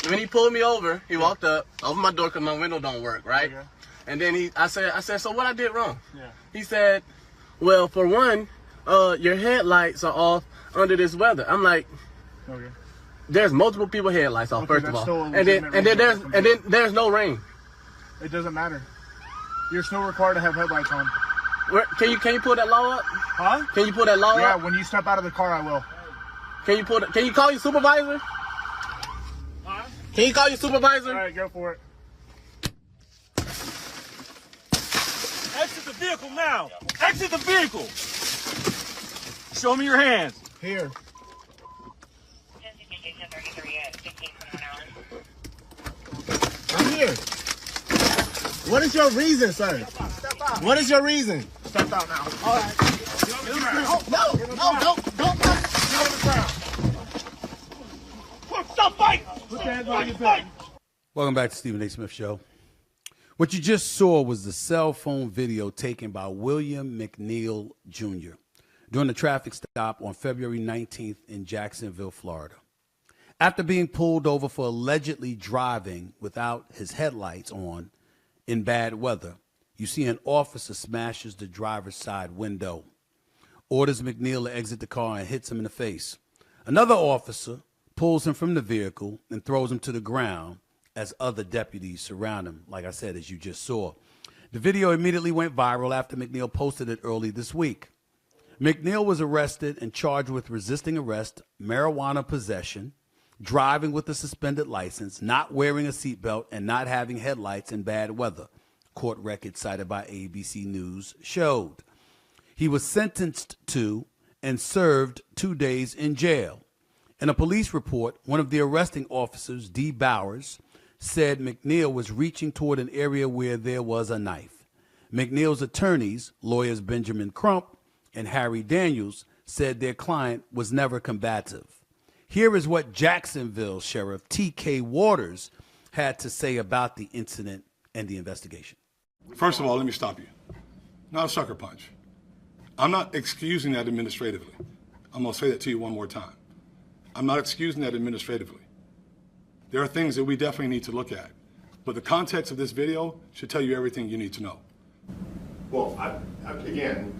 when he pulled me over, he walked up, opened my door because my window don't work, right? Okay. And then I said, so what I did wrong? Yeah. He said, well, for one, your headlights are off under this weather. I'm like, okay. There's multiple people headlights off, first of all. And then there's no rain. It doesn't matter. You're still required to have headlights on. Can you pull that law up? Huh? Can you pull that law up? Yeah, when you step out of the car, I will. Can you call your supervisor? Huh? Can you call your supervisor? All right, go for it. Exit the vehicle now. Exit the vehicle. Show me your hands. Here. I'm here. What is your reason, sir? Step out. What is your reason? Step out now. All right. No, don't. Get on the ground. Stop fighting. Put your hands on your back. Welcome back to Stephen A. Smith Show. What you just saw was the cell phone video taken by William McNeil Jr. during the traffic stop on February 19th in Jacksonville, Florida. After being pulled over for allegedly driving without his headlights on in bad weather, you see an officer smashes the driver's side window, orders McNeil to exit the car and hits him in the face. Another officer pulls him from the vehicle and throws him to the ground as other deputies surround him, like I said, as you just saw. The video immediately went viral after McNeil posted it early this week. McNeil was arrested and charged with resisting arrest, marijuana possession, driving with a suspended license, not wearing a seatbelt, and not having headlights in bad weather, court records cited by ABC News showed. He was sentenced to and served 2 days in jail. In a police report, one of the arresting officers, D. Bowers, said McNeil was reaching toward an area where there was a knife. McNeil's attorneys, lawyers Benjamin Crump and Harry Daniels, said their client was never combative. Here is what Jacksonville Sheriff T.K. Waters had to say about the incident and the investigation. First of all, let me stop you. Not a sucker punch. I'm not excusing that administratively. I'm going to say that to you one more time. I'm not excusing that administratively. There are things that we definitely need to look at. But the context of this video should tell you everything you need to know. Well, again,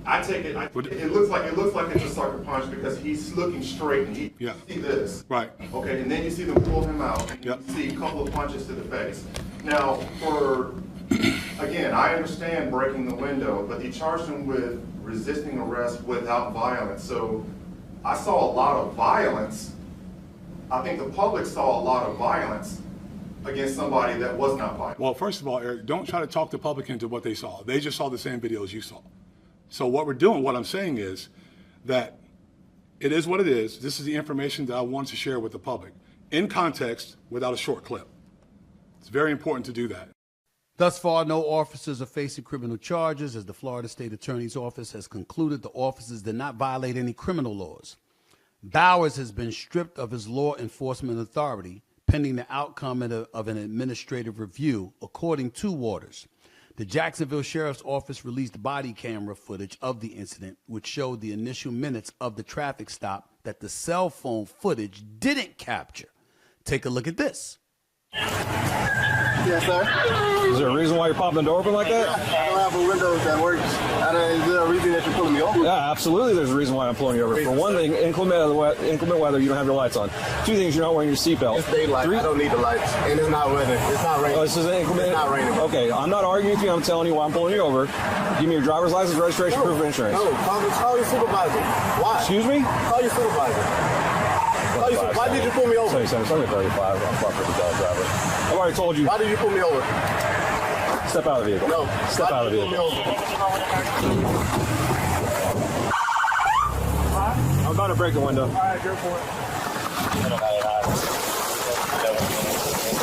I take it. It looks like it's a sucker punch because he's looking straight and you see this. Right. Okay, and then you see them pull him out and you see a couple of punches to the face. Now, again, I understand breaking the window, but he charged him with resisting arrest without violence. So I saw a lot of violence. I think the public saw a lot of violence against somebody that was not violent. Well, first of all, Eric, don't try to talk the public into what they saw. They just saw the same videos you saw. So what we're doing, what I'm saying is that it is what it is. This is the information that I want to share with the public in context without a short clip. It's very important to do that. Thus far, no officers are facing criminal charges, as the Florida State Attorney's Office has concluded the officers did not violate any criminal laws. Bowers has been stripped of his law enforcement authority pending the outcome of an administrative review, according to Waters. The Jacksonville Sheriff's Office released body camera footage of the incident, which showed the initial minutes of the traffic stop that the cell phone footage didn't capture. Take a look at this. Yes, sir. Is there a reason why you're popping the door open like that? I don't have a window that works. Is there a reason that you're pulling me over? Yeah, absolutely there's a reason why I'm pulling you over. For one thing, inclement weather, you don't have your lights on. Two things, you're not wearing your seatbelt. It's daylight. I don't need the lights. And it's not weather. It's not raining. Oh, this is inclement? It's not raining. Okay, I'm not arguing with you. I'm telling you why I'm pulling you over. Give me your driver's license, registration, proof of insurance. No, call your supervisor. Why? Excuse me? Call your supervisor. Why did you pull me over? Sorry, I'm 35. I'm properly dog driver. I've already told you. Why did you pull me over? Step out of the vehicle. No. Step out of the vehicle. I'm about to break the window. All right, go for it.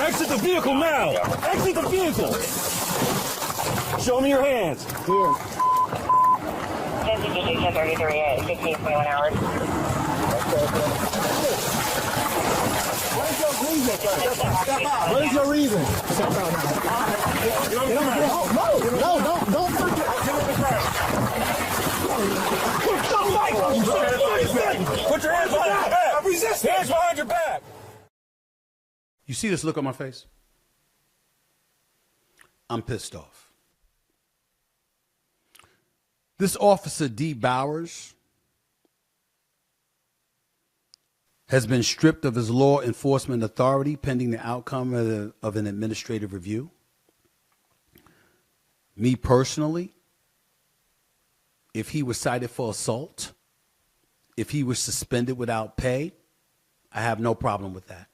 Exit the vehicle now. Exit the vehicle. Show me your hands. Here. 33 at 16.1 hours. What is your reason? Step out now. No, don't. Put your hands behind your back. Resist. Hands behind your back. You see this look on my face? I'm pissed off. This officer, D. Bowers, has been stripped of his law enforcement authority pending the outcome of an administrative review. Me personally, if he was cited for assault, if he was suspended without pay, I have no problem with that.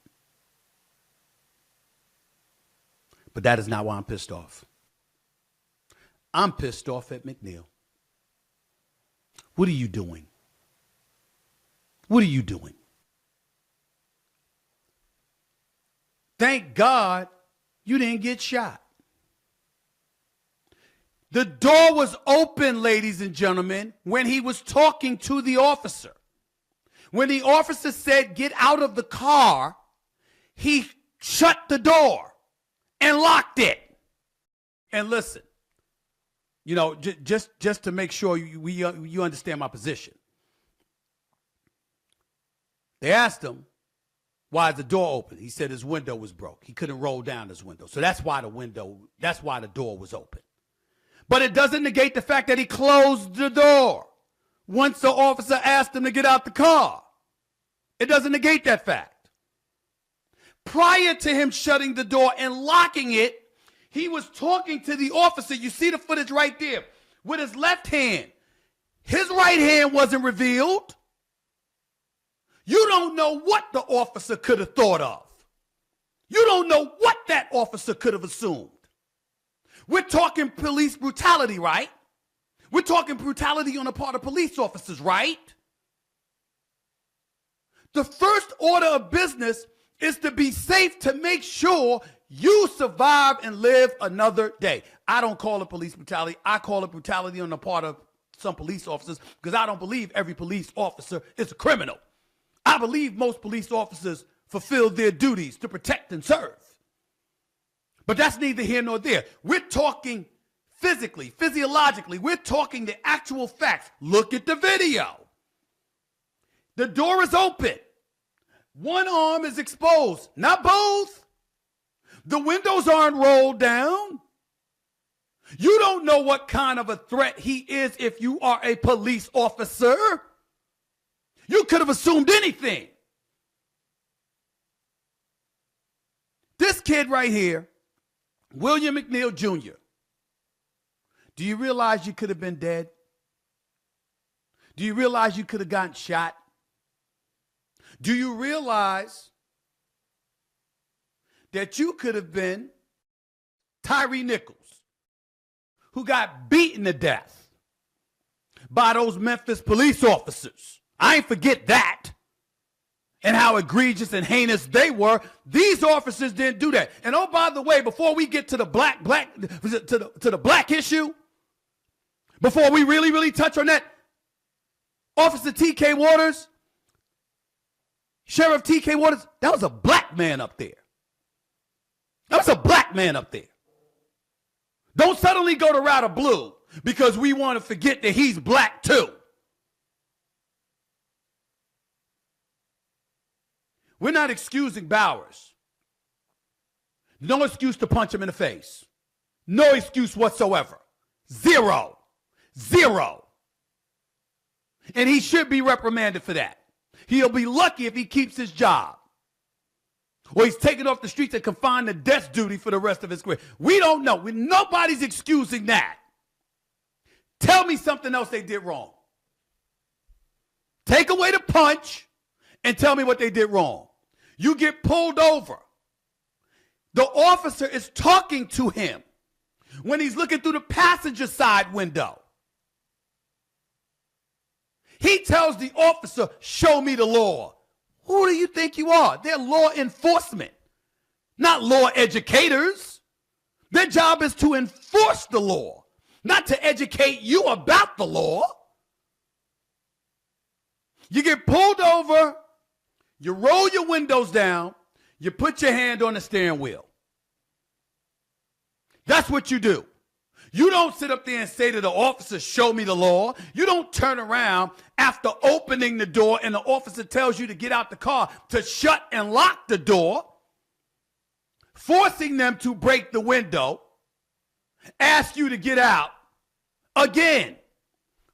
But that is not why I'm pissed off. I'm pissed off at McNeil. What are you doing? What are you doing? Thank God you didn't get shot. The door was open, ladies and gentlemen, when he was talking to the officer. When the officer said, get out of the car, he shut the door and locked it. And listen, you know, just to make sure you understand my position. They asked him, why is the door open? He said his window was broke. He couldn't roll down his window. So that's why the door was open. But it doesn't negate the fact that he closed the door once the officer asked him to get out the car. It doesn't negate that fact. Prior to him shutting the door and locking it, he was talking to the officer. You see the footage right there with his left hand. His right hand wasn't revealed. You don't know what the officer could have thought of. You don't know what that officer could have assumed. We're talking police brutality, right? We're talking brutality on the part of police officers, right? The first order of business is to be safe, to make sure you survive and live another day. I don't call it police brutality. I call it brutality on the part of some police officers because I don't believe every police officer is a criminal. I believe most police officers fulfill their duties to protect and serve. But that's neither here nor there. We're talking physically, physiologically. We're talking the actual facts. Look at the video. The door is open. One arm is exposed, not both. The windows aren't rolled down. You don't know what kind of a threat he is if you are a police officer. You could have assumed anything. This kid right here, William McNeil Jr., do you realize you could have been dead? Do you realize you could have gotten shot? Do you realize that you could have been Tyree Nichols, who got beaten to death by those Memphis police officers? I ain't forget that. And how egregious and heinous they were. These officers didn't do that. And oh, by the way, before we get to the black issue, before we really touch on that, Officer T.K. Waters, Sheriff T.K. Waters, that was a black man up there. That was a black man up there. Don't suddenly go to route of blue because we want to forget that he's black too. We're not excusing Bowers. No excuse to punch him in the face. No excuse whatsoever. Zero. And he should be reprimanded for that. He'll be lucky if he keeps his job. Or he's taken off the streets and confined to desk duty for the rest of his career. We don't know. Nobody's excusing that. Tell me something else they did wrong. Take away the punch and tell me what they did wrong. You get pulled over. The officer is talking to him when he's looking through the passenger side window. He tells the officer, show me the law. Who do you think you are? They're law enforcement, not law educators. Their job is to enforce the law, not to educate you about the law. You get pulled over. You roll your windows down, you put your hand on the steering wheel. That's what you do. You don't sit up there and say to the officer, show me the law. You don't turn around after opening the door and the officer tells you to get out the car to shut and lock the door. forcing them to break the window, ask you to get out, again,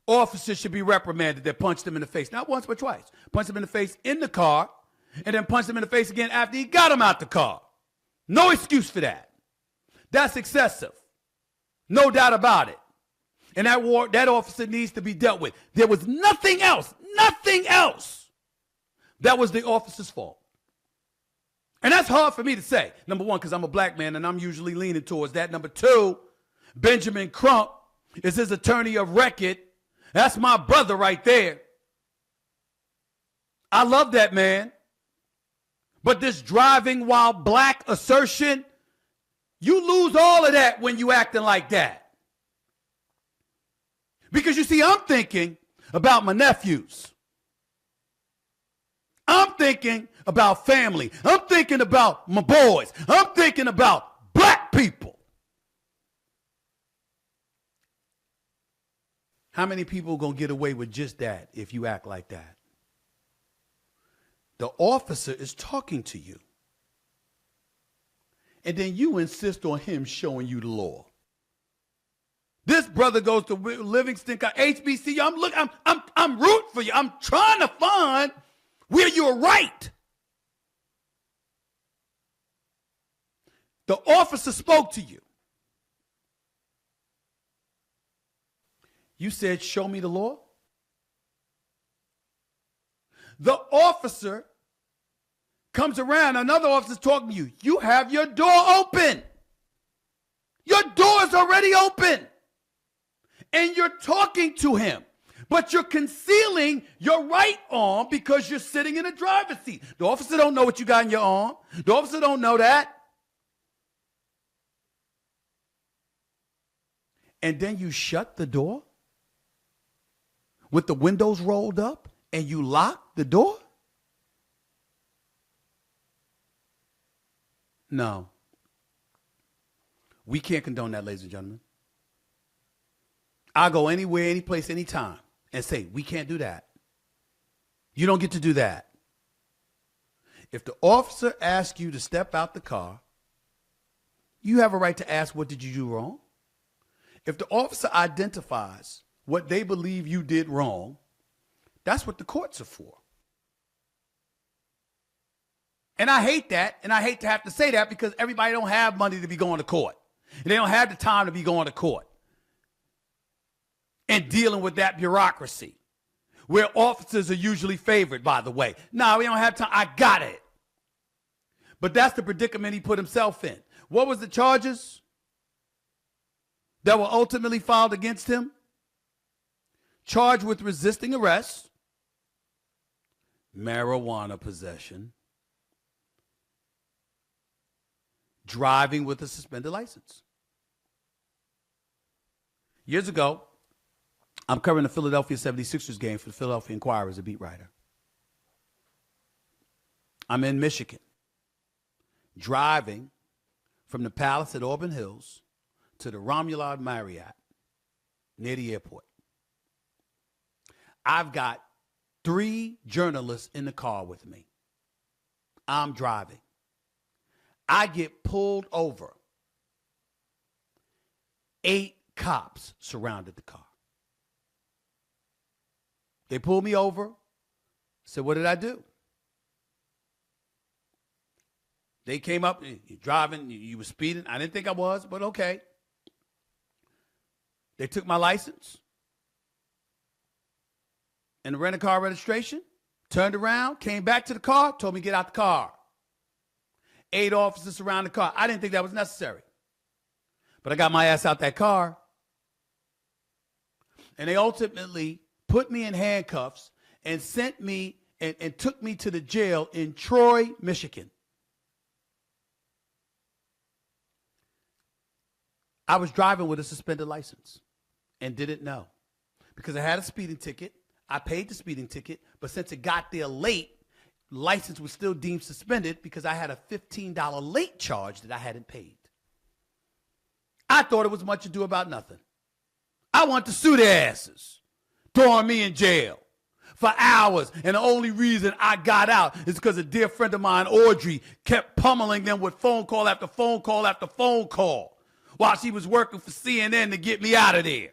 officers should be reprimanded that punched him in the face. Not once, but twice. Punched him in the face in the car, and then punched him in the face again after he got him out the car. No excuse for that. That's excessive. No doubt about it. And that officer needs to be dealt with. There was nothing else that was the officer's fault. And that's hard for me to say. Number one, because I'm a black man and I'm usually leaning towards that. Number two, Benjamin Crump is his attorney of record. That's my brother right there. I love that man. But this driving while black assertion, you lose all of that when you acting like that. Because you see, I'm thinking about my nephews. I'm thinking about family. I'm thinking about my boys. I'm thinking about black people. How many people are going to get away with just that if you act like that? The officer is talking to you. And then you insist on him showing you the law. This brother goes to Livingston, HBC. I'm rooting for you. I'm trying to find where you're right. The officer spoke to you. You said, show me the law. The officer comes around, another officer's talking to you. You have your door open. Your door is already open. And you're talking to him. But you're concealing your right arm because you're sitting in a driver's seat. The officer don't know what you got in your arm. The officer don't know that. And then you shut the door with the windows rolled up and you lock the door? No. We can't condone that, ladies and gentlemen. I'll go anywhere, any place, anytime and say, we can't do that. You don't get to do that. If the officer asks you to step out the car, you have a right to ask, what did you do wrong? If the officer identifies what they believe you did wrong, that's what the courts are for. And I hate that, and I hate to have to say that because everybody don't have money to be going to court. And they don't have the time to be going to court and dealing with that bureaucracy where officers are usually favored, by the way. No, we don't have time. I got it. But that's the predicament he put himself in. What was the charges that were ultimately filed against him? Charged with resisting arrest, marijuana possession, driving with a suspended license. Years ago, I'm covering the Philadelphia 76ers game for the Philadelphia Inquirer as a beat writer. I'm in Michigan, driving from the Palace at Auburn Hills to the Romuald Marriott near the airport. I've got 3 journalists in the car with me. I'm driving. I get pulled over. 8 cops surrounded the car. They pulled me over. Said, what did I do? They came up, you're driving, you were speeding. I didn't think I was, but okay. They took my license and the rent-a-car registration, turned around, came back to the car, told me to get out the car. 8 officers surround the car. I didn't think that was necessary. But I got my ass out that car. And they ultimately put me in handcuffs and sent me and took me to the jail in Troy, Michigan. I was driving with a suspended license and didn't know because I had a speeding ticket. I paid the speeding ticket, but since it got there late, license was still deemed suspended because I had a $15 late charge that I hadn't paid. I thought it was much ado about nothing. I wanted to sue their asses, throwing me in jail. for hours. And the only reason I got out is because a dear friend of mine, Audrey, kept pummeling them with phone call after phone call after phone call while she was working for CNN to get me out of there.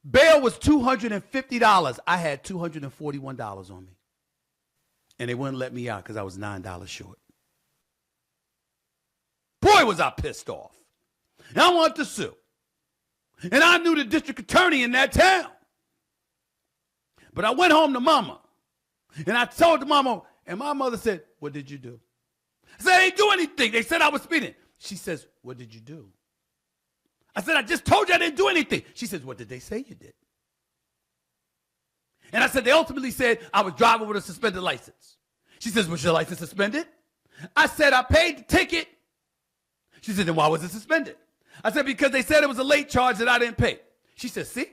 Bail was $250. I had $241 on me. And they wouldn't let me out because I was $9 short. Boy, was I pissed off. And I wanted to sue. And I knew the district attorney in that town. But I went home to mama. And I told the mama, and my mother said, what did you do? I said, I didn't do anything. They said I was speeding. She says, what did you do? I said, I just told you I didn't do anything. She says, what did they say you did? And I said, they ultimately said I was driving with a suspended license. She says, was your license suspended? I said, I paid the ticket. She said, then why was it suspended? I said, because they said it was a late charge that I didn't pay. She said, see?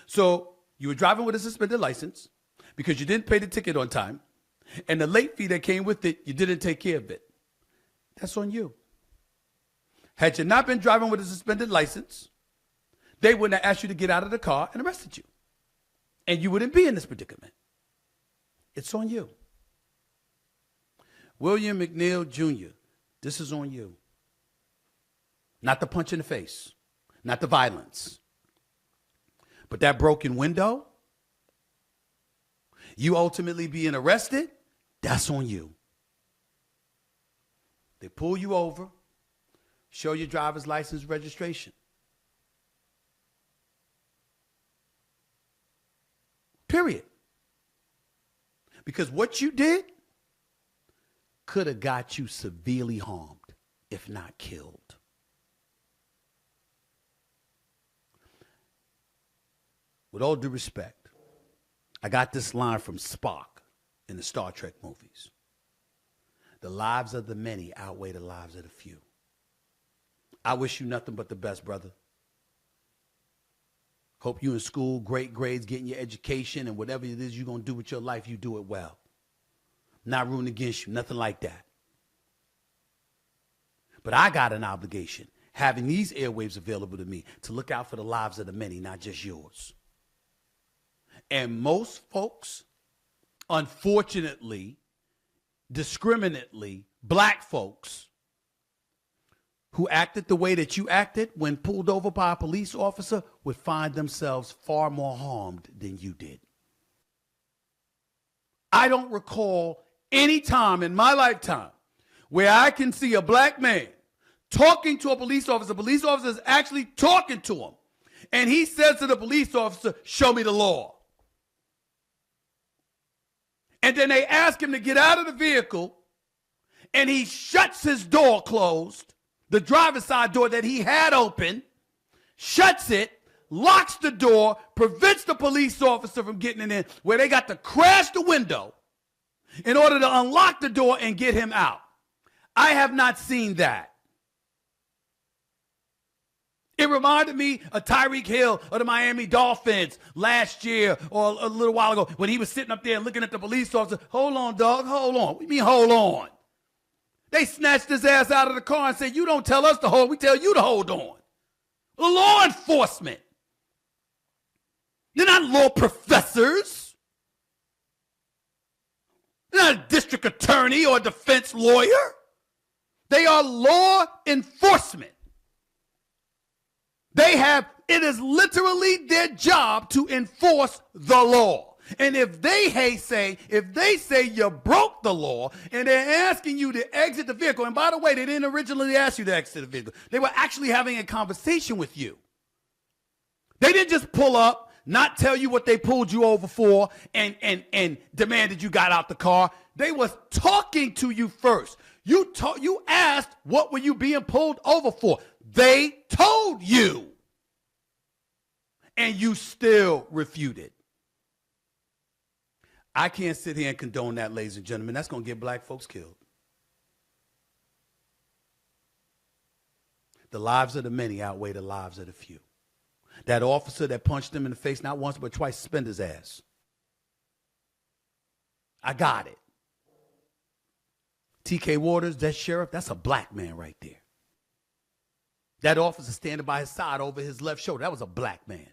So you were driving with a suspended license because you didn't pay the ticket on time, and the late fee that came with it, you didn't take care of it. That's on you. Had you not been driving with a suspended license, they wouldn't have asked you to get out of the car and arrested you. And you wouldn't be in this predicament. It's on you. William McNeil Jr., this is on you. Not the punch in the face, not the violence, but that broken window, you ultimately being arrested, that's on you. They pull you over, show your driver's license registration. Period. Because what you did could have got you severely harmed, if not killed. With all due respect, I got this line from Spock in the Star Trek movies. The lives of the many outweigh the lives of the few. I wish you nothing but the best, brother. Hope you in school, great grades, getting your education, and whatever it is you're going to do with your life, you do it well. Not rooting against you, nothing like that. But I got an obligation, having these airwaves available to me, to look out for the lives of the many, not just yours. And most folks, unfortunately, discriminately, black folks who acted the way that you acted when pulled over by a police officer would find themselves far more harmed than you did. I don't recall any time in my lifetime where I can see a black man talking to a police officer is actually talking to him, and he says to the police officer, show me the law. And then they ask him to get out of the vehicle, and he shuts his door closed, the driver's side door that he had open, shuts it, locks the door, prevents the police officer from getting in, where they got to crash the window in order to unlock the door and get him out. I have not seen that. It reminded me of Tyreek Hill of the Miami Dolphins last year or a little while ago when he was sitting up there looking at the police officer. Hold on, dog, hold on. What do you mean, hold on? They snatched his ass out of the car and said, you don't tell us to hold, we tell you to hold on. Law enforcement. They're not law professors. They're not a district attorney or a defense lawyer. They are law enforcement. It is literally their job to enforce the law. And if they say you broke the law and they're asking you to exit the vehicle, and by the way, they didn't originally ask you to exit the vehicle. They were actually having a conversation with you. They didn't just pull up, not tell you what they pulled you over for, and demanded you got out the car. They was talking to you first. You asked, what were you being pulled over for? They told you. And you still refuted. I can't sit here and condone that, ladies and gentlemen. That's going to get black folks killed. The lives of the many outweigh the lives of the few. That officer that punched him in the face not once but twice, suspend his ass. I got it. T.K. Waters, that sheriff, that's a black man right there. That officer standing by his side over his left shoulder, that was a black man.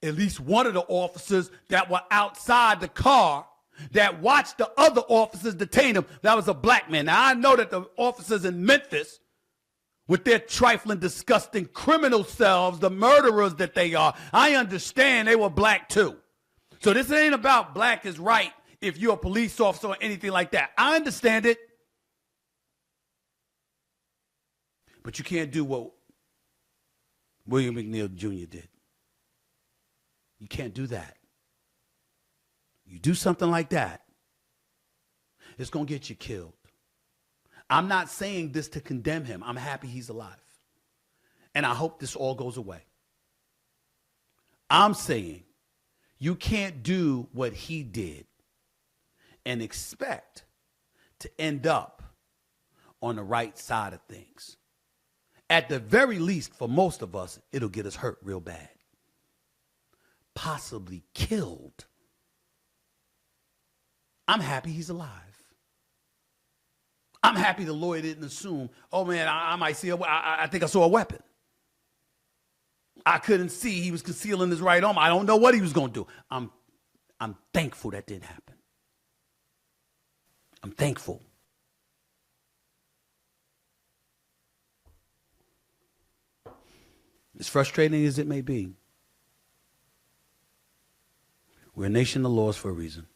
at least one of the officers that were outside the car that watched the other officers detain him, that was a black man. Now, I know that the officers in Memphis, with their trifling, disgusting criminal selves, the murderers that they are, I understand they were black too. So this ain't about black is right if you're a police officer or anything like that. I understand it. But you can't do what William McNeil Jr. did. You can't do that. You do something like that, it's going to get you killed. I'm not saying this to condemn him. I'm happy he's alive. And I hope this all goes away. I'm saying you can't do what he did and expect to end up on the right side of things. At the very least, for most of us, it'll get us hurt real bad. Possibly killed. I'm happy he's alive. I'm happy the lawyer didn't assume, oh man, I might see I think I saw a weapon. I couldn't see. He was concealing his right arm. I don't know what he was going to do. I'm thankful that didn't happen. I'm thankful. As frustrating as it may be, we're a nation of laws for a reason.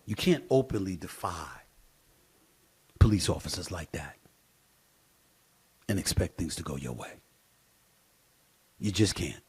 You can't openly defy police officers like that and expect things to go your way. You just can't.